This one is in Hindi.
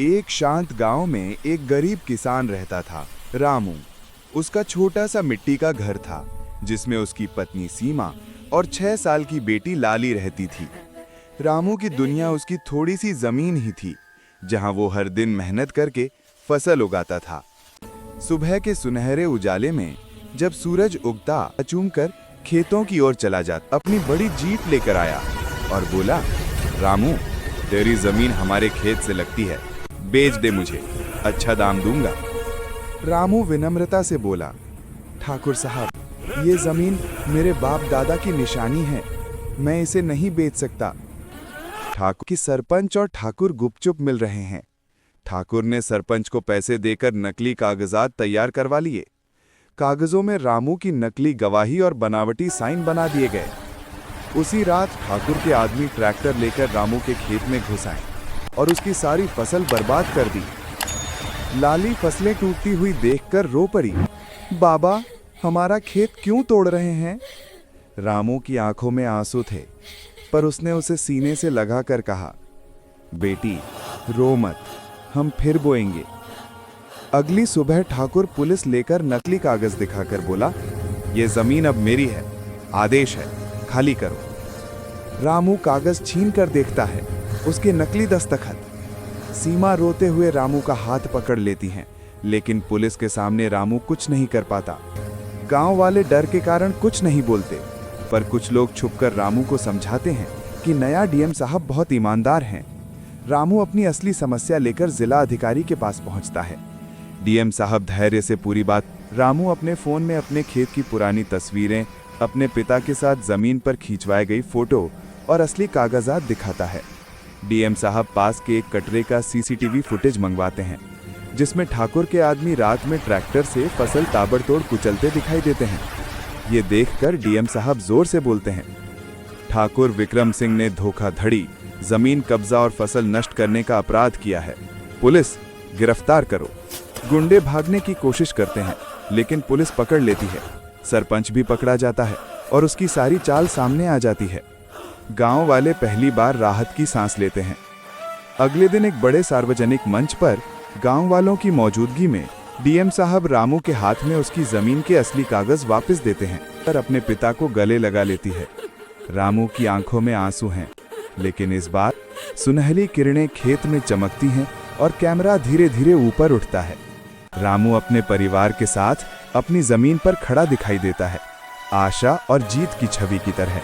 एक शांत गांव में एक गरीब किसान रहता था, रामू। उसका छोटा सा मिट्टी का घर था, जिसमें उसकी पत्नी सीमा और 6 साल की बेटी लाली रहती थी। रामू की दुनिया उसकी थोड़ी सी जमीन ही थी, जहां वो हर दिन मेहनत करके फसल उगाता था। सुबह के सुनहरे उजाले में जब सूरज उगता, अचूमकर खेतों की ओर चला जाता, अपनी बड़ी जीप लेकर आया और बोला, रामू, तेरी जमीन हमारे खेत से लगती है, बेच दे मुझे, अच्छा दाम दूंगा। रामू विनम्रता से बोला, ठाकुर साहब, ये जमीन मेरे बाप दादा की निशानी है, मैं इसे नहीं बेच सकता। ठाकुर की सरपंच और ठाकुर गुपचुप मिल रहे हैं। ठाकुर ने सरपंच को पैसे देकर नकली कागजात तैयार करवा लिए। कागजों में रामू की नकली गवाही और बनावटी साइन बना दिए गए। उसी रात ठाकुर के आदमी ट्रैक्टर लेकर रामू के खेत में घुस आए और उसकी सारी फसल बर्बाद कर दी। लाली फसलें टूटती हुई देखकर रो पड़ी, बाबा, हमारा खेत क्यों तोड़ रहे हैं? रामू की आंखों में आंसू थे, पर उसने उसे सीने से लगाकर कहा, बेटी, रो मत, हम फिर बोएंगे। अगली सुबह ठाकुर पुलिस लेकर नकली कागज दिखाकर बोला, यह जमीन अब मेरी है, आदेश है, खाली करो। रामू कागज छीन कर देखता है, उसके नकली दस्तखत। सीमा रोते हुए रामू का हाथ पकड़ लेती हैं, लेकिन पुलिस के सामने रामू कुछ नहीं कर पाता। गांव वाले डर के कारण कुछ नहीं बोलते, पर कुछ लोग छुपकर रामू को समझाते हैं कि नया डीएम साहब बहुत ईमानदार हैं। रामू अपनी असली समस्या लेकर जिला अधिकारी के पास पहुंचता है। डीएम साहब धैर्य से पूरी बात। रामू अपने फोन में अपने खेत की पुरानी तस्वीरें, अपने पिता के साथ जमीन पर खींचवाई गई फोटो और असली कागजात दिखाता है। डीएम साहब पास के एक कटरे का सीसीटीवी फुटेज मंगवाते हैं, जिसमें ठाकुर के आदमी रात में ट्रैक्टर से फसल ताबड़तोड़ कुचलते दिखाई देते हैं। ये देखकर डीएम साहब जोर से बोलते हैं, ठाकुर विक्रम सिंह ने धोखाधड़ी, जमीन कब्जा और फसल नष्ट करने का अपराध किया है। पुलिस, गिरफ्तार करो। गुंडे भागने की कोशिश करते हैं, लेकिन पुलिस पकड़ लेती है। सरपंच भी पकड़ा जाता है और उसकी सारी चाल सामने आ जाती है। गांव वाले पहली बार राहत की सांस लेते हैं। अगले दिन एक बड़े सार्वजनिक मंच पर गांव वालों की मौजूदगी में डीएम साहब रामू के हाथ में उसकी जमीन के असली कागज वापस देते हैं और अपने पिता को गले लगा लेती है। रामू की आंखों में आंसू हैं, लेकिन इस बार सुनहली किरणें खेत में चमकती हैं और कैमरा धीरे धीरे ऊपर उठता है। रामू अपने परिवार के साथ अपनी जमीन पर खड़ा दिखाई देता है, आशा और जीत की छवि की तरह।